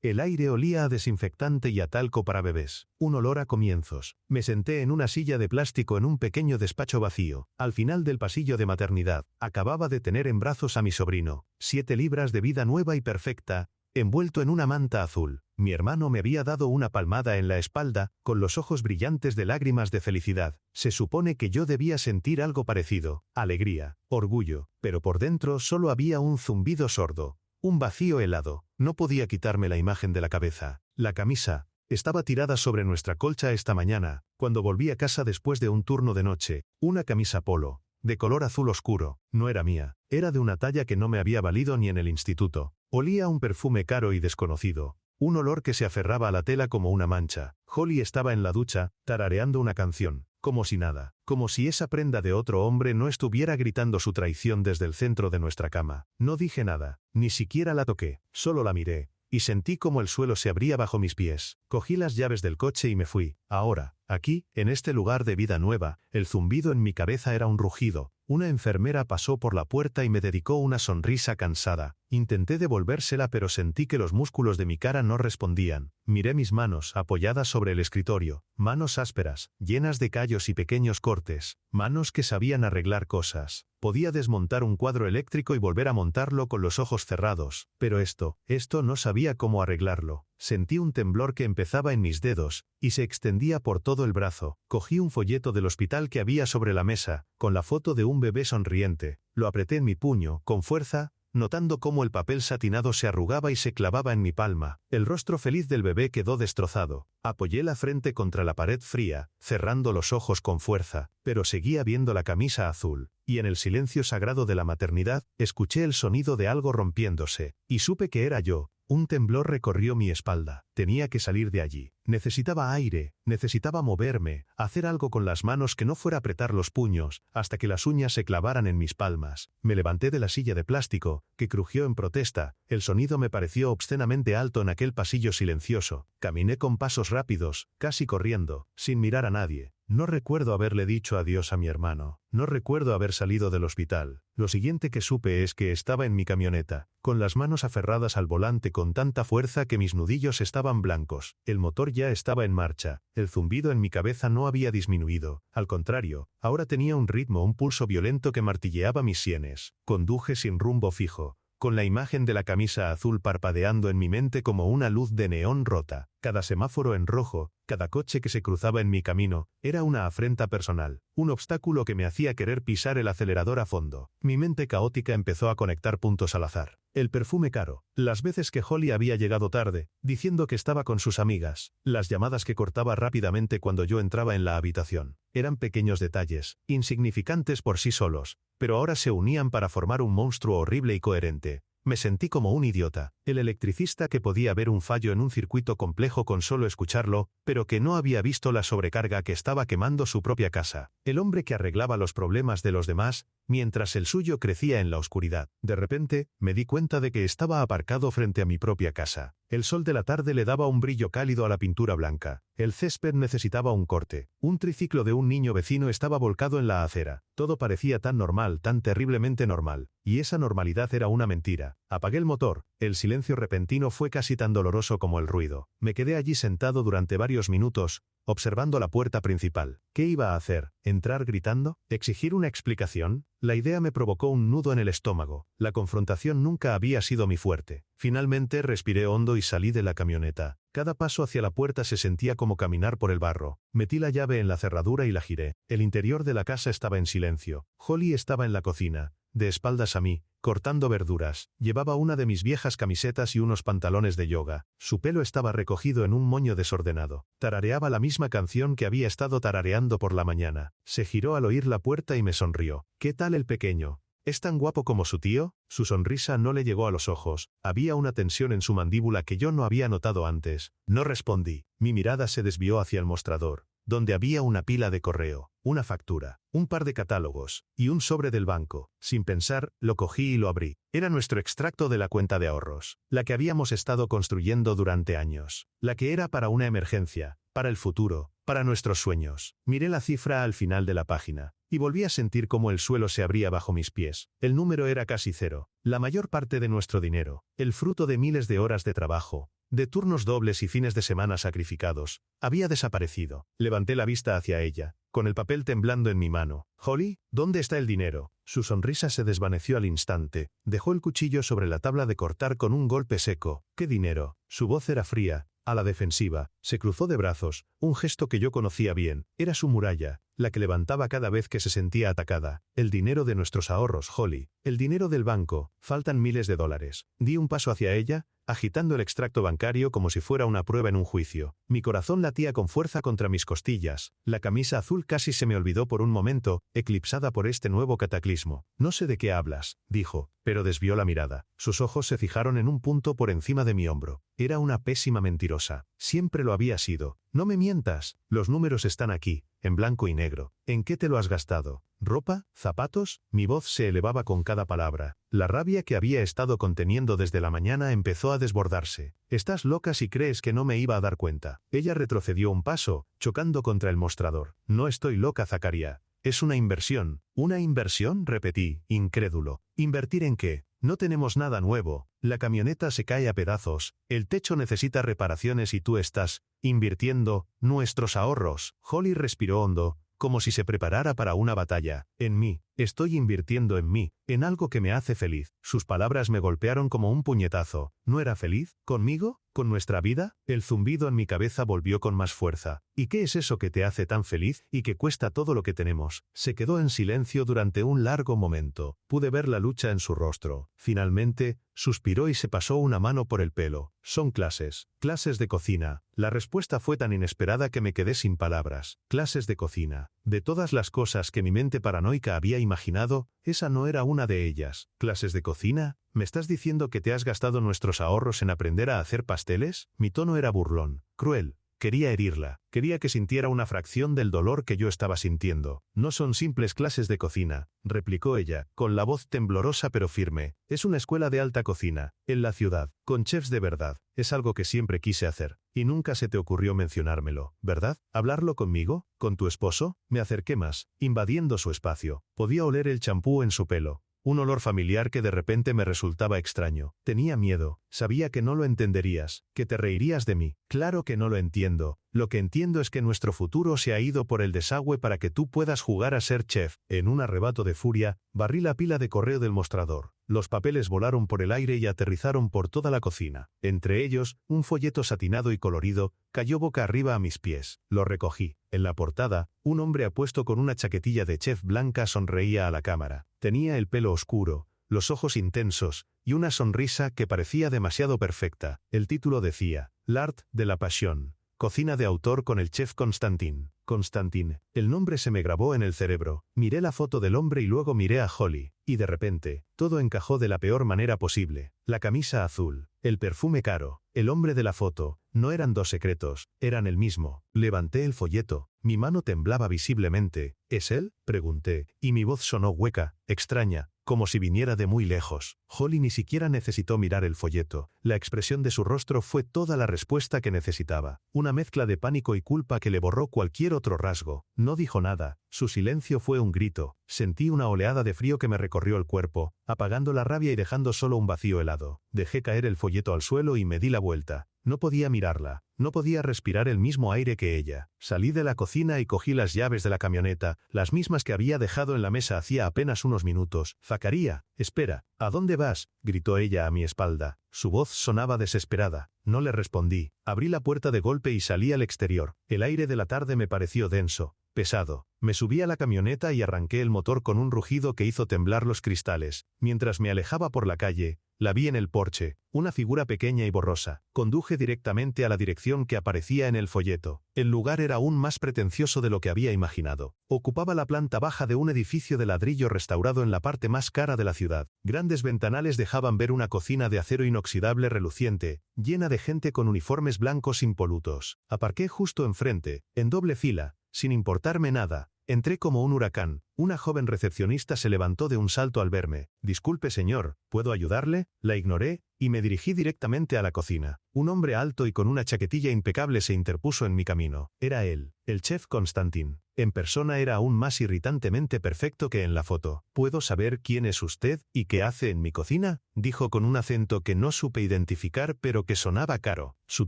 El aire olía a desinfectante y a talco para bebés. Un olor a comienzos. Me senté en una silla de plástico en un pequeño despacho vacío, al final del pasillo de maternidad. Acababa de tener en brazos a mi sobrino. 7 libras de vida nueva y perfecta, envuelto en una manta azul. Mi hermano me había dado una palmada en la espalda, con los ojos brillantes de lágrimas de felicidad. Se supone que yo debía sentir algo parecido, alegría, orgullo, pero por dentro solo había un zumbido sordo. Un vacío helado. No podía quitarme la imagen de la cabeza. La camisa estaba tirada sobre nuestra colcha esta mañana, cuando volví a casa después de un turno de noche. Una camisa polo, de color azul oscuro. No era mía. Era de una talla que no me había valido ni en el instituto. Olía a un perfume caro y desconocido. Un olor que se aferraba a la tela como una mancha. Holly estaba en la ducha, tarareando una canción. Como si nada. Como si esa prenda de otro hombre no estuviera gritando su traición desde el centro de nuestra cama. No dije nada. Ni siquiera la toqué. Solo la miré. Y sentí como el suelo se abría bajo mis pies. Cogí las llaves del coche y me fui. Ahora, aquí, en este lugar de vida nueva, el zumbido en mi cabeza era un rugido. Una enfermera pasó por la puerta y me dedicó una sonrisa cansada. Intenté devolvérsela pero sentí que los músculos de mi cara no respondían. Miré mis manos apoyadas sobre el escritorio. Manos ásperas, llenas de callos y pequeños cortes. Manos que sabían arreglar cosas. Podía desmontar un cuadro eléctrico y volver a montarlo con los ojos cerrados. Pero esto no sabía cómo arreglarlo. Sentí un temblor que empezaba en mis dedos, y se extendía por todo el brazo. Cogí un folleto del hospital que había sobre la mesa, con la foto de un bebé sonriente. Lo apreté en mi puño, con fuerza, notando cómo el papel satinado se arrugaba y se clavaba en mi palma. El rostro feliz del bebé quedó destrozado. Apoyé la frente contra la pared fría, cerrando los ojos con fuerza, pero seguía viendo la camisa azul. Y en el silencio sagrado de la maternidad, escuché el sonido de algo rompiéndose, y supe que era yo. Un temblor recorrió mi espalda. Tenía que salir de allí. Necesitaba aire, necesitaba moverme, hacer algo con las manos que no fuera apretar los puños, hasta que las uñas se clavaran en mis palmas. Me levanté de la silla de plástico, que crujió en protesta. El sonido me pareció obscenamente alto en aquel pasillo silencioso. Caminé con pasos rápidos, casi corriendo, sin mirar a nadie. No recuerdo haberle dicho adiós a mi hermano. No recuerdo haber salido del hospital. Lo siguiente que supe es que estaba en mi camioneta, con las manos aferradas al volante con tanta fuerza que mis nudillos estaban blancos. El motor ya estaba en marcha. El zumbido en mi cabeza no había disminuido. Al contrario, ahora tenía un ritmo, un pulso violento que martilleaba mis sienes. Conduje sin rumbo fijo, con la imagen de la camisa azul parpadeando en mi mente como una luz de neón rota. Cada semáforo en rojo, cada coche que se cruzaba en mi camino, era una afrenta personal, un obstáculo que me hacía querer pisar el acelerador a fondo. Mi mente caótica empezó a conectar puntos al azar. El perfume caro, las veces que Holly había llegado tarde, diciendo que estaba con sus amigas, las llamadas que cortaba rápidamente cuando yo entraba en la habitación. Eran pequeños detalles, insignificantes por sí solos, pero ahora se unían para formar un monstruo horrible y coherente. Me sentí como un idiota, el electricista que podía ver un fallo en un circuito complejo con solo escucharlo, pero que no había visto la sobrecarga que estaba quemando su propia casa. El hombre que arreglaba los problemas de los demás, mientras el suyo crecía en la oscuridad. De repente, me di cuenta de que estaba aparcado frente a mi propia casa. El sol de la tarde le daba un brillo cálido a la pintura blanca. El césped necesitaba un corte. Un triciclo de un niño vecino estaba volcado en la acera. Todo parecía tan normal, tan terriblemente normal. Y esa normalidad era una mentira. Apagué el motor. El silencio repentino fue casi tan doloroso como el ruido. Me quedé allí sentado durante varios minutos, observando la puerta principal. ¿Qué iba a hacer? ¿Entrar gritando? ¿Exigir una explicación? La idea me provocó un nudo en el estómago. La confrontación nunca había sido mi fuerte. Finalmente respiré hondo y salí de la camioneta. Cada paso hacia la puerta se sentía como caminar por el barro. Metí la llave en la cerradura y la giré. El interior de la casa estaba en silencio. Holly estaba en la cocina, de espaldas a mí, cortando verduras. Llevaba una de mis viejas camisetas y unos pantalones de yoga. Su pelo estaba recogido en un moño desordenado. Tarareaba la misma canción que había estado tarareando por la mañana. Se giró al oír la puerta y me sonrió. ¿Qué tal el pequeño? ¿Es tan guapo como su tío? Su sonrisa no le llegó a los ojos. Había una tensión en su mandíbula que yo no había notado antes. No respondí. Mi mirada se desvió hacia el mostrador, donde había una pila de correo, una factura, un par de catálogos, y un sobre del banco. Sin pensar, lo cogí y lo abrí. Era nuestro extracto de la cuenta de ahorros, la que habíamos estado construyendo durante años, la que era para una emergencia, para el futuro, para nuestros sueños. Miré la cifra al final de la página, y volví a sentir cómo el suelo se abría bajo mis pies. El número era casi cero. La mayor parte de nuestro dinero, el fruto de miles de horas de trabajo, de turnos dobles y fines de semana sacrificados, había desaparecido. Levanté la vista hacia ella, con el papel temblando en mi mano. «Holly, ¿dónde está el dinero?» Su sonrisa se desvaneció al instante. Dejó el cuchillo sobre la tabla de cortar con un golpe seco. «¿Qué dinero?» Su voz era fría, a la defensiva. Se cruzó de brazos, un gesto que yo conocía bien. Era su muralla, la que levantaba cada vez que se sentía atacada. «El dinero de nuestros ahorros, Holly. El dinero del banco. Faltan miles de dólares». Di un paso hacia ella, agitando el extracto bancario como si fuera una prueba en un juicio. Mi corazón latía con fuerza contra mis costillas. La camisa azul casi se me olvidó por un momento, eclipsada por este nuevo cataclismo. «No sé de qué hablas», dijo, pero desvió la mirada. Sus ojos se fijaron en un punto por encima de mi hombro. Era una pésima mentirosa. Siempre lo había sido. «No me mientas. Los números están aquí, en blanco y negro. ¿En qué te lo has gastado? ¿Ropa? ¿Zapatos?» Mi voz se elevaba con cada palabra. La rabia que había estado conteniendo desde la mañana empezó a desbordarse. «Estás loca si crees que no me iba a dar cuenta». Ella retrocedió un paso, chocando contra el mostrador. «No estoy loca, Zacarías. Es una inversión». «¿Una inversión?», repetí, incrédulo. ¿Invertir en qué? No tenemos nada nuevo. La camioneta se cae a pedazos. El techo necesita reparaciones y tú estás invirtiendo nuestros ahorros». Holly respiró hondo, como si se preparara para una batalla. «En mí. Estoy invirtiendo en mí, en algo que me hace feliz». Sus palabras me golpearon como un puñetazo. ¿No era feliz? ¿Conmigo? ¿Con nuestra vida? El zumbido en mi cabeza volvió con más fuerza. «¿Y qué es eso que te hace tan feliz y que cuesta todo lo que tenemos?» Se quedó en silencio durante un largo momento. Pude ver la lucha en su rostro. Finalmente, suspiró y se pasó una mano por el pelo. «Son clases. Clases de cocina». La respuesta fue tan inesperada que me quedé sin palabras. Clases de cocina. De todas las cosas que mi mente paranoica había imaginado, esa no era una de ellas. «¿Clases de cocina? ¿Me estás diciendo que te has gastado nuestros ahorros en aprender a hacer pasteles?» Mi tono era burlón, cruel. Quería herirla. Quería que sintiera una fracción del dolor que yo estaba sintiendo. «No son simples clases de cocina», replicó ella, con la voz temblorosa pero firme. «Es una escuela de alta cocina, en la ciudad, con chefs de verdad. Es algo que siempre quise hacer. Y nunca se te ocurrió mencionármelo, ¿verdad? ¿Hablarlo conmigo? ¿Con tu esposo?» Me acerqué más, invadiendo su espacio. Podía oler el champú en su pelo. Un olor familiar que de repente me resultaba extraño. Tenía miedo. Sabía que no lo entenderías, que te reirías de mí. «Claro que no lo entiendo. Lo que entiendo es que nuestro futuro se ha ido por el desagüe para que tú puedas jugar a ser chef». En un arrebato de furia, barrí la pila de correo del mostrador. Los papeles volaron por el aire y aterrizaron por toda la cocina. Entre ellos, un folleto satinado y colorido cayó boca arriba a mis pies. Lo recogí. En la portada, un hombre apuesto con una chaquetilla de chef blanca sonreía a la cámara. Tenía el pelo oscuro, los ojos intensos, y una sonrisa que parecía demasiado perfecta. El título decía, «L'art de la passion. Cocina de autor con el chef Constantin». Constantin. El nombre se me grabó en el cerebro. Miré la foto del hombre y luego miré a Holly. Y de repente, todo encajó de la peor manera posible. La camisa azul, el perfume caro, el hombre de la foto, no eran dos secretos, eran el mismo. Levanté el folleto. Mi mano temblaba visiblemente. «¿Es él?», pregunté, y mi voz sonó hueca, extraña, como si viniera de muy lejos. Holly ni siquiera necesitó mirar el folleto. La expresión de su rostro fue toda la respuesta que necesitaba. Una mezcla de pánico y culpa que le borró cualquier otro rasgo. No dijo nada. Su silencio fue un grito. Sentí una oleada de frío que me recorrió el cuerpo, apagando la rabia y dejando solo un vacío helado. Dejé caer el folleto al suelo y me di la vuelta. No podía mirarla. No podía respirar el mismo aire que ella. Salí de la cocina y cogí las llaves de la camioneta, las mismas que había dejado en la mesa hacía apenas unos minutos. «Zacarías, espera. ¿A dónde vas?», gritó ella a mi espalda. Su voz sonaba desesperada. No le respondí. Abrí la puerta de golpe y salí al exterior. El aire de la tarde me pareció denso, pesado. Me subí a la camioneta y arranqué el motor con un rugido que hizo temblar los cristales. Mientras me alejaba por la calle, la vi en el porche, una figura pequeña y borrosa. Conduje directamente a la dirección que aparecía en el folleto. El lugar era aún más pretencioso de lo que había imaginado. Ocupaba la planta baja de un edificio de ladrillo restaurado en la parte más cara de la ciudad. Grandes ventanales dejaban ver una cocina de acero inoxidable reluciente, llena de gente con uniformes blancos impolutos. Aparqué justo enfrente, en doble fila, sin importarme nada. Entré como un huracán. Una joven recepcionista se levantó de un salto al verme. «Disculpe, señor, ¿puedo ayudarle?». La ignoré y me dirigí directamente a la cocina. Un hombre alto y con una chaquetilla impecable se interpuso en mi camino. Era él, el chef Constantin. En persona era aún más irritantemente perfecto que en la foto. «¿Puedo saber quién es usted y qué hace en mi cocina?», dijo con un acento que no supe identificar pero que sonaba caro. Su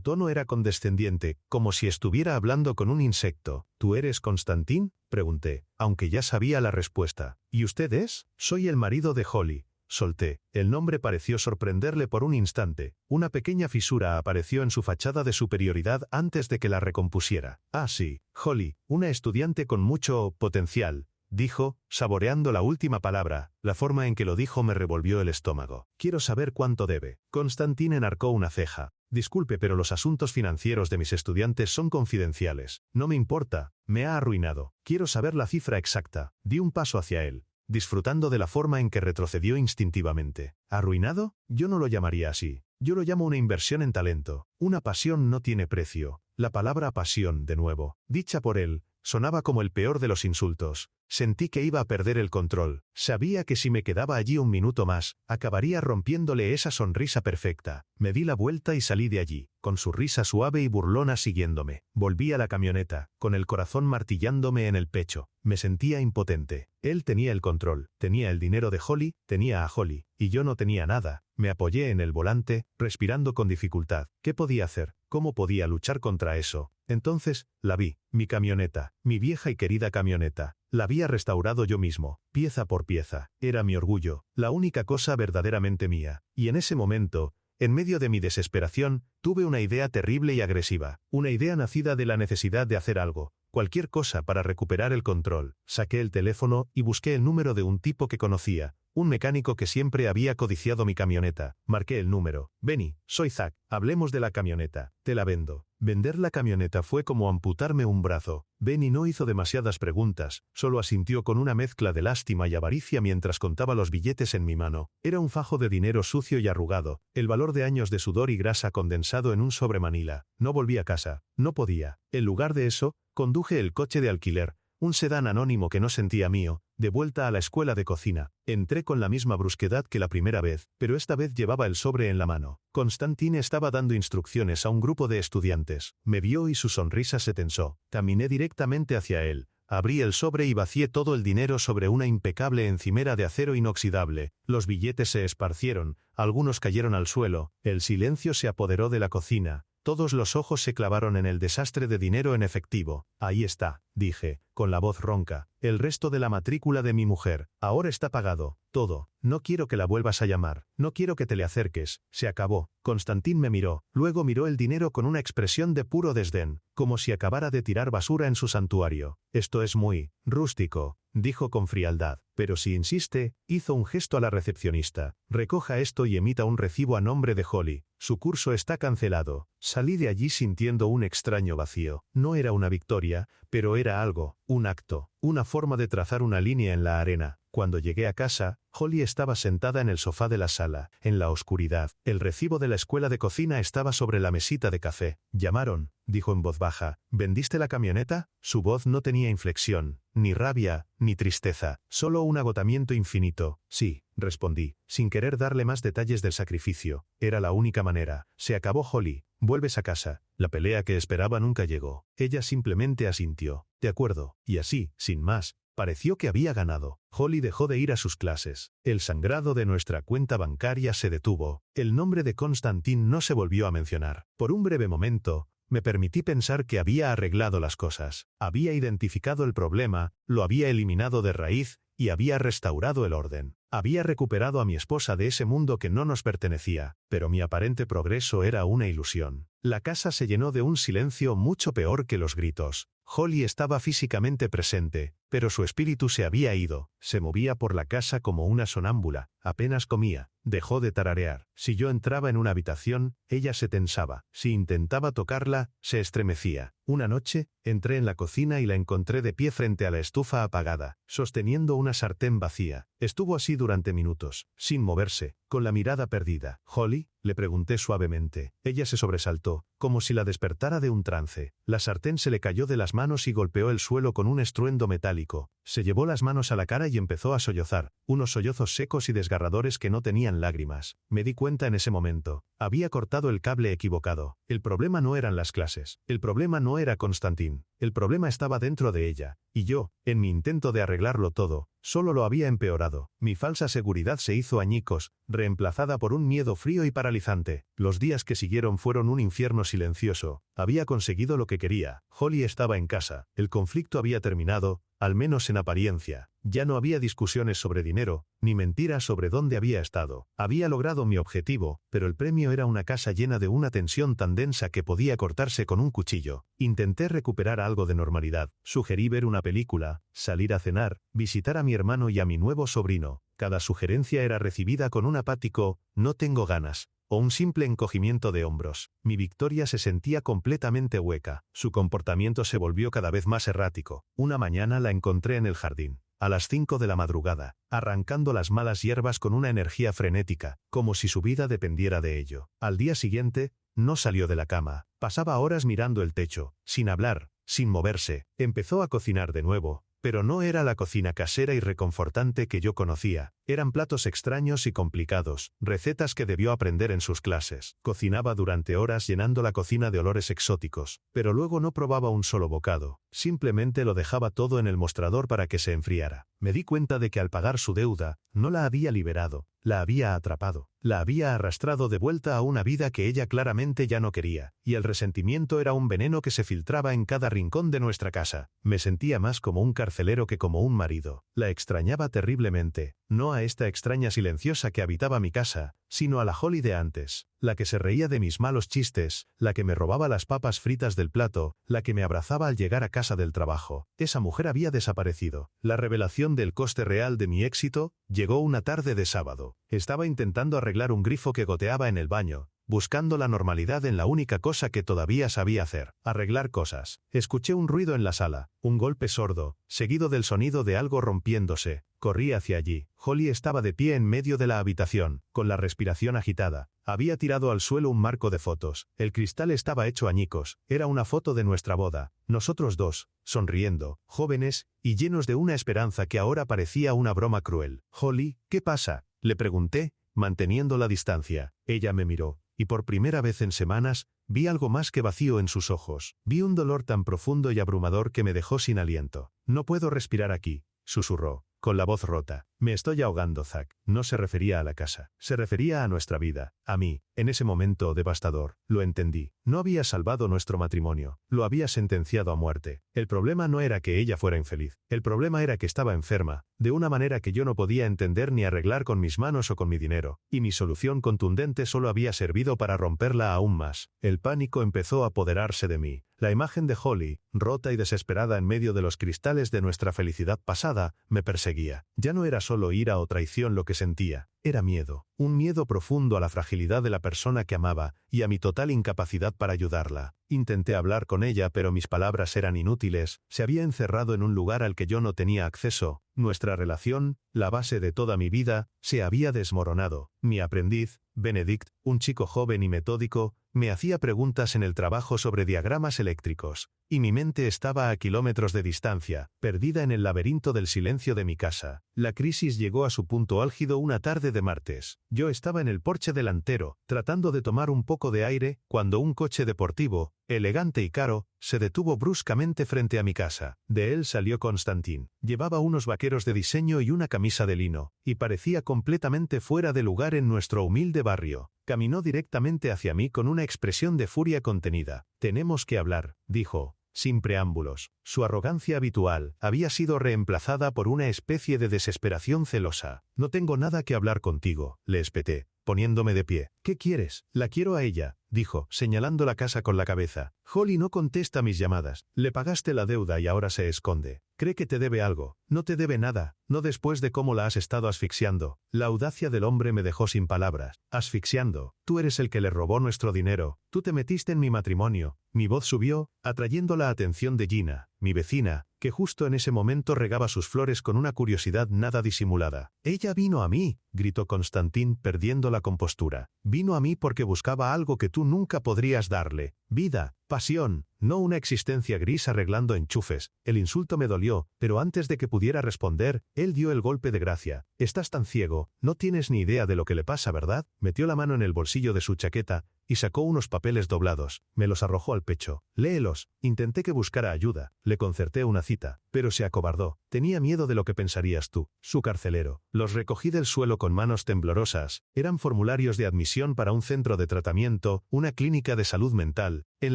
tono era condescendiente, como si estuviera hablando con un insecto. «¿Tú eres Constantin?», pregunté, aunque ya sabía la respuesta. «¿Y usted es?». «Soy el marido de Holly», solté. El nombre pareció sorprenderle por un instante. Una pequeña fisura apareció en su fachada de superioridad antes de que la recompusiera. «Ah, sí, Holly, una estudiante con mucho potencial», dijo, saboreando la última palabra. La forma en que lo dijo me revolvió el estómago. «Quiero saber cuánto debe». Constantin enarcó una ceja. «Disculpe, pero los asuntos financieros de mis estudiantes son confidenciales. No me importa, me ha arruinado. Quiero saber la cifra exacta». Di un paso hacia él, disfrutando de la forma en que retrocedió instintivamente. «¿Arruinado? Yo no lo llamaría así. Yo lo llamo una inversión en talento. Una pasión no tiene precio». La palabra pasión, de nuevo, dicha por él, sonaba como el peor de los insultos. Sentí que iba a perder el control. Sabía que si me quedaba allí un minuto más, acabaría rompiéndole esa sonrisa perfecta. Me di la vuelta y salí de allí, con su risa suave y burlona siguiéndome. Volví a la camioneta, con el corazón martillándome en el pecho. Me sentía impotente. Él tenía el control, tenía el dinero de Holly, tenía a Holly, y yo no tenía nada. Me apoyé en el volante, respirando con dificultad. ¿Qué podía hacer? ¿Cómo podía luchar contra eso? Entonces, la vi, mi camioneta, mi vieja y querida camioneta. La había restaurado yo mismo, pieza por pieza. Era mi orgullo, la única cosa verdaderamente mía. Y en ese momento, en medio de mi desesperación, tuve una idea terrible y agresiva. Una idea nacida de la necesidad de hacer algo, cualquier cosa para recuperar el control. Saqué el teléfono y busqué el número de un tipo que conocía, un mecánico que siempre había codiciado mi camioneta. Marqué el número. «Benny, soy Zack, hablemos de la camioneta. Te la vendo». Vender la camioneta fue como amputarme un brazo. Benny no hizo demasiadas preguntas, solo asintió con una mezcla de lástima y avaricia mientras contaba los billetes en mi mano. Era un fajo de dinero sucio y arrugado, el valor de años de sudor y grasa condensado en un sobre Manila. No volví a casa, no podía. En lugar de eso, conduje el coche de alquiler, un sedán anónimo que no sentía mío, de vuelta a la escuela de cocina. Entré con la misma brusquedad que la primera vez, pero esta vez llevaba el sobre en la mano. Constantin estaba dando instrucciones a un grupo de estudiantes. Me vio y su sonrisa se tensó. Caminé directamente hacia él. Abrí el sobre y vacié todo el dinero sobre una impecable encimera de acero inoxidable. Los billetes se esparcieron, algunos cayeron al suelo. El silencio se apoderó de la cocina. Todos los ojos se clavaron en el desastre de dinero en efectivo. «Ahí está», dije, con la voz ronca. «El resto de la matrícula de mi mujer. Ahora está pagado. Todo. No quiero que la vuelvas a llamar. No quiero que te le acerques. Se acabó». Constantin me miró. Luego miró el dinero con una expresión de puro desdén, como si acabara de tirar basura en su santuario. «Esto es muy rústico», dijo con frialdad. «Pero si insiste», hizo un gesto a la recepcionista. «Recoja esto y emita un recibo a nombre de Holly. Su curso está cancelado». Salí de allí sintiendo un extraño vacío. No era una victoria, pero era algo, un acto, una forma de trazar una línea en la arena. Cuando llegué a casa, Holly estaba sentada en el sofá de la sala, en la oscuridad. El recibo de la escuela de cocina estaba sobre la mesita de café. «Llamaron», dijo en voz baja. «¿Vendiste la camioneta?». Su voz no tenía inflexión, ni rabia, ni tristeza, solo un agotamiento infinito. «Sí», respondí, sin querer darle más detalles del sacrificio. Era la única manera. «Se acabó, Holly. Vuelves a casa». La pelea que esperaba nunca llegó. Ella simplemente asintió. «De acuerdo». Y así, sin más, pareció que había ganado. Holly dejó de ir a sus clases. El sangrado de nuestra cuenta bancaria se detuvo. El nombre de Constantin no se volvió a mencionar. Por un breve momento, me permití pensar que había arreglado las cosas. Había identificado el problema, lo había eliminado de raíz y había restaurado el orden. Había recuperado a mi esposa de ese mundo que no nos pertenecía, pero mi aparente progreso era una ilusión. La casa se llenó de un silencio mucho peor que los gritos. Holly estaba físicamente presente, pero su espíritu se había ido. Se movía por la casa como una sonámbula, apenas comía, dejó de tararear. Si yo entraba en una habitación, ella se tensaba. Si intentaba tocarla, se estremecía. Una noche, entré en la cocina y la encontré de pie frente a la estufa apagada, sosteniendo una sartén vacía. Estuvo así durante minutos, sin moverse, con la mirada perdida. «¿Holly?», le pregunté suavemente. Ella se sobresaltó, como si la despertara de un trance. La sartén se le cayó de las manos y golpeó el suelo con un estruendo metálico. metálico. Se llevó las manos a la cara y empezó a sollozar, unos sollozos secos y desgarradores que no tenían lágrimas. Me di cuenta en ese momento. Había cortado el cable equivocado. El problema no eran las clases. El problema no era Constantin. El problema estaba dentro de ella. Y yo, en mi intento de arreglarlo todo, solo lo había empeorado. Mi falsa seguridad se hizo añicos, reemplazada por un miedo frío y paralizante. Los días que siguieron fueron un infierno silencioso. Había conseguido lo que quería. Holly estaba en casa. El conflicto había terminado, al menos en apariencia. Ya no había discusiones sobre dinero, ni mentiras sobre dónde había estado. Había logrado mi objetivo, pero el premio era una casa llena de una tensión tan densa que podía cortarse con un cuchillo. Intenté recuperar algo de normalidad. Sugerí ver una película, salir a cenar, visitar a mi hermano y a mi nuevo sobrino. Cada sugerencia era recibida con un apático «no tengo ganas», o un simple encogimiento de hombros. Mi Victoria se sentía completamente hueca. Su comportamiento se volvió cada vez más errático. Una mañana la encontré en el jardín, a las 5 de la madrugada, arrancando las malas hierbas con una energía frenética, como si su vida dependiera de ello. Al día siguiente, no salió de la cama. Pasaba horas mirando el techo, sin hablar, sin moverse. Empezó a cocinar de nuevo, pero no era la cocina casera y reconfortante que yo conocía. Eran platos extraños y complicados, recetas que debió aprender en sus clases. Cocinaba durante horas llenando la cocina de olores exóticos, pero luego no probaba un solo bocado. Simplemente lo dejaba todo en el mostrador para que se enfriara. Me di cuenta de que al pagar su deuda, no la había liberado, la había atrapado. La había arrastrado de vuelta a una vida que ella claramente ya no quería, y el resentimiento era un veneno que se filtraba en cada rincón de nuestra casa. Me sentía más como un carcelero que como un marido. La extrañaba terriblemente, no a esta extraña silenciosa que habitaba mi casa, sino a la Holly de antes, la que se reía de mis malos chistes, la que me robaba las papas fritas del plato, la que me abrazaba al llegar a casa del trabajo. Esa mujer había desaparecido. La revelación del coste real de mi éxito llegó una tarde de sábado. Estaba intentando arreglar un grifo que goteaba en el baño, buscando la normalidad en la única cosa que todavía sabía hacer, arreglar cosas. Escuché un ruido en la sala, un golpe sordo, seguido del sonido de algo rompiéndose. Corrí hacia allí. Holly estaba de pie en medio de la habitación, con la respiración agitada. Había tirado al suelo un marco de fotos. El cristal estaba hecho añicos. Era una foto de nuestra boda. Nosotros dos, sonriendo, jóvenes, y llenos de una esperanza que ahora parecía una broma cruel. «Holly, ¿qué pasa?», le pregunté, manteniendo la distancia. Ella me miró, y por primera vez en semanas, vi algo más que vacío en sus ojos. Vi un dolor tan profundo y abrumador que me dejó sin aliento. «No puedo respirar aquí», susurró, con la voz rota. «Me estoy ahogando, Zack». No se refería a la casa. Se refería a nuestra vida. A mí. En ese momento devastador. Lo entendí. No había salvado nuestro matrimonio. Lo había sentenciado a muerte. El problema no era que ella fuera infeliz. El problema era que estaba enferma, de una manera que yo no podía entender ni arreglar con mis manos o con mi dinero. Y mi solución contundente solo había servido para romperla aún más. El pánico empezó a apoderarse de mí. La imagen de Holly, rota y desesperada en medio de los cristales de nuestra felicidad pasada, me perseguía. Ya no era solo ira o traición lo que sentía. Era miedo, un miedo profundo a la fragilidad de la persona que amaba y a mi total incapacidad para ayudarla. Intenté hablar con ella, pero mis palabras eran inútiles. Se había encerrado en un lugar al que yo no tenía acceso. Nuestra relación, la base de toda mi vida, se había desmoronado. Mi aprendiz, Benedict, un chico joven y metódico, me hacía preguntas en el trabajo sobre diagramas eléctricos, y mi mente estaba a kilómetros de distancia, perdida en el laberinto del silencio de mi casa. La crisis llegó a su punto álgido una tarde de martes. Yo estaba en el porche delantero, tratando de tomar un poco de aire, cuando un coche deportivo, elegante y caro, se detuvo bruscamente frente a mi casa. De él salió Constantin. Llevaba unos vaqueros de diseño y una camisa de lino, y parecía completamente fuera de lugar en nuestro humilde barrio. Caminó directamente hacia mí con una expresión de furia contenida. «Tenemos que hablar», dijo, sin preámbulos. Su arrogancia habitual había sido reemplazada por una especie de desesperación celosa. «No tengo nada que hablar contigo», le espeté, poniéndome de pie. «¿Qué quieres?». «La quiero a ella», dijo, señalando la casa con la cabeza. «Holly no contesta mis llamadas. Le pagaste la deuda y ahora se esconde. Cree que te debe algo. No te debe nada, no después de cómo la has estado asfixiando». La audacia del hombre me dejó sin palabras. «Asfixiando. Tú eres el que le robó nuestro dinero. Tú te metiste en mi matrimonio». Mi voz subió, atrayendo la atención de Gina, mi vecina, que justo en ese momento regaba sus flores con una curiosidad nada disimulada. «Ella vino a mí», gritó Constantin perdiendo la compostura. «Vino a mí porque buscaba algo que tú nunca podrías darle. Vida». Pasión, no una existencia gris arreglando enchufes. El insulto me dolió, pero antes de que pudiera responder, él dio el golpe de gracia. Estás tan ciego, no tienes ni idea de lo que le pasa, ¿verdad? Metió la mano en el bolsillo de su chaqueta y sacó unos papeles doblados. Me los arrojó al pecho. Léelos. Intenté que buscara ayuda. Le concerté una cita, pero se acobardó. Tenía miedo de lo que pensarías tú, su carcelero. Los recogí del suelo con manos temblorosas. Eran formularios de admisión para un centro de tratamiento, una clínica de salud mental. En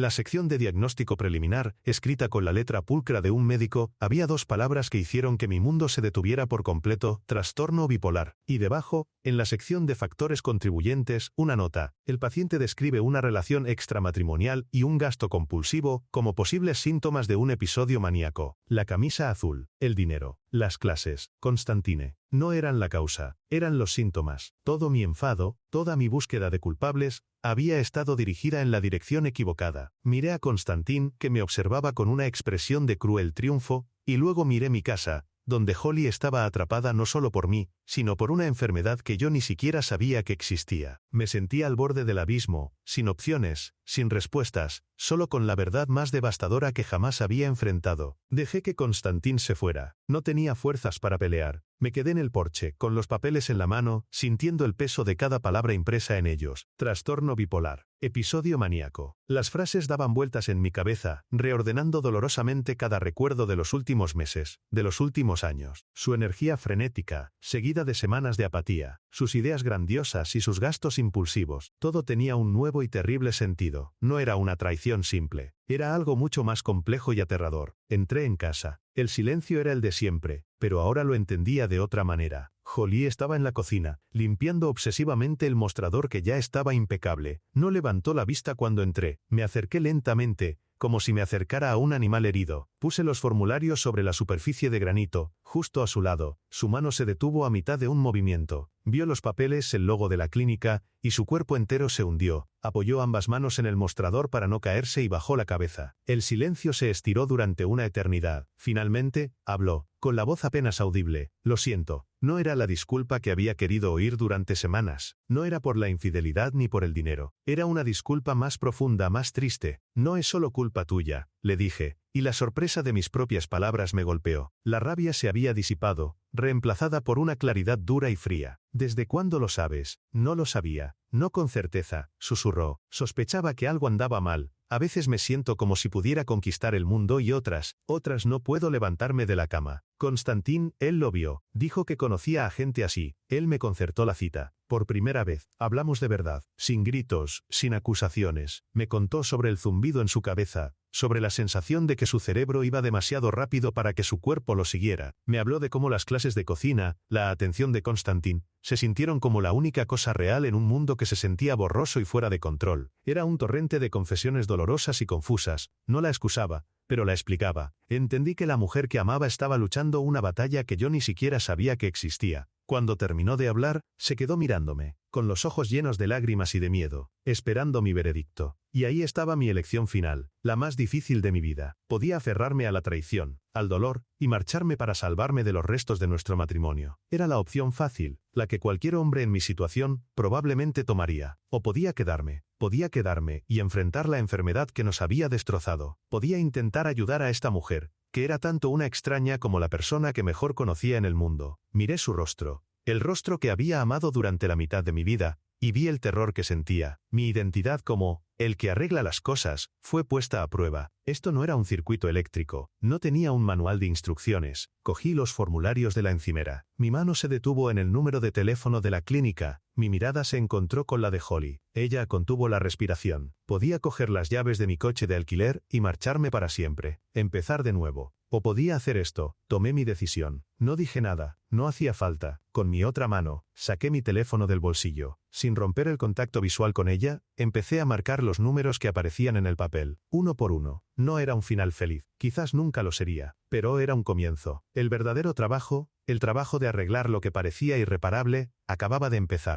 la sección de diagnóstico preliminar, escrita con la letra pulcra de un médico, había 2 palabras que hicieron que mi mundo se detuviera por completo: trastorno bipolar. Y debajo, en la sección de factores contribuyentes, una nota. El paciente describe una relación extramatrimonial y un gasto compulsivo como posibles síntomas de un episodio maníaco. La camisa azul, el dinero, las clases, Constantine. No eran la causa, eran los síntomas. Todo mi enfado, toda mi búsqueda de culpables, había estado dirigida en la dirección equivocada. Miré a Constantin, que me observaba con una expresión de cruel triunfo, y luego miré mi casa, donde Holly estaba atrapada no solo por mí, sino por una enfermedad que yo ni siquiera sabía que existía. Me sentía al borde del abismo, sin opciones, sin respuestas, solo con la verdad más devastadora que jamás había enfrentado. Dejé que Constantin se fuera. No tenía fuerzas para pelear. Me quedé en el porche, con los papeles en la mano, sintiendo el peso de cada palabra impresa en ellos. Trastorno bipolar. Episodio maníaco. Las frases daban vueltas en mi cabeza, reordenando dolorosamente cada recuerdo de los últimos meses, de los últimos años. Su energía frenética, seguida de semanas de apatía, sus ideas grandiosas y sus gastos impulsivos. Todo tenía un nuevo y terrible sentido. No era una traición simple. Era algo mucho más complejo y aterrador. Entré en casa. El silencio era el de siempre, pero ahora lo entendía de otra manera. Holly estaba en la cocina, limpiando obsesivamente el mostrador que ya estaba impecable. No levantó la vista cuando entré. Me acerqué lentamente, como si me acercara a un animal herido. Puse los formularios sobre la superficie de granito, justo a su lado. Su mano se detuvo a mitad de un movimiento. Vio los papeles, el logo de la clínica, y su cuerpo entero se hundió. Apoyó ambas manos en el mostrador para no caerse y bajó la cabeza. El silencio se estiró durante una eternidad. Finalmente, habló, con la voz apenas audible. Lo siento. No era la disculpa que había querido oír durante semanas. No era por la infidelidad ni por el dinero. Era una disculpa más profunda, más triste. No es solo culpa tuya, le dije, y la sorpresa de mis propias palabras me golpeó. La rabia se había disipado, reemplazada por una claridad dura y fría. ¿Desde cuándo lo sabes? No lo sabía. No con certeza, susurró. Sospechaba que algo andaba mal. A veces me siento como si pudiera conquistar el mundo y otras no puedo levantarme de la cama. Constantin, él lo vio. Dijo que conocía a gente así. Él me concertó la cita. Por primera vez, hablamos de verdad, sin gritos, sin acusaciones. Me contó sobre el zumbido en su cabeza, sobre la sensación de que su cerebro iba demasiado rápido para que su cuerpo lo siguiera. Me habló de cómo las clases de cocina, la atención de Constantin, se sintieron como la única cosa real en un mundo que se sentía borroso y fuera de control. Era un torrente de confesiones dolorosas y confusas. No la excusaba, pero la explicaba. Entendí que la mujer que amaba estaba luchando una batalla que yo ni siquiera sabía que existía. Cuando terminó de hablar, se quedó mirándome, con los ojos llenos de lágrimas y de miedo, esperando mi veredicto. Y ahí estaba mi elección final, la más difícil de mi vida. Podía aferrarme a la traición, al dolor, y marcharme para salvarme de los restos de nuestro matrimonio. Era la opción fácil, la que cualquier hombre en mi situación probablemente tomaría. O podía quedarme y enfrentar la enfermedad que nos había destrozado. Podía intentar ayudar a esta mujer, que era tanto una extraña como la persona que mejor conocía en el mundo. Miré su rostro, el rostro que había amado durante la mitad de mi vida, y vi el terror que sentía. Mi identidad como el que arregla las cosas fue puesta a prueba. Esto no era un circuito eléctrico, no tenía un manual de instrucciones. Cogí los formularios de la encimera. Mi mano se detuvo en el número de teléfono de la clínica. Mi mirada se encontró con la de Holly. Ella contuvo la respiración. Podía coger las llaves de mi coche de alquiler y marcharme para siempre. Empezar de nuevo. O podía hacer esto. Tomé mi decisión. No dije nada. No hacía falta. Con mi otra mano, saqué mi teléfono del bolsillo. Sin romper el contacto visual con ella, empecé a marcar los números que aparecían en el papel, uno por uno. No era un final feliz. Quizás nunca lo sería. Pero era un comienzo. El verdadero trabajo, el trabajo de arreglar lo que parecía irreparable, acababa de empezar.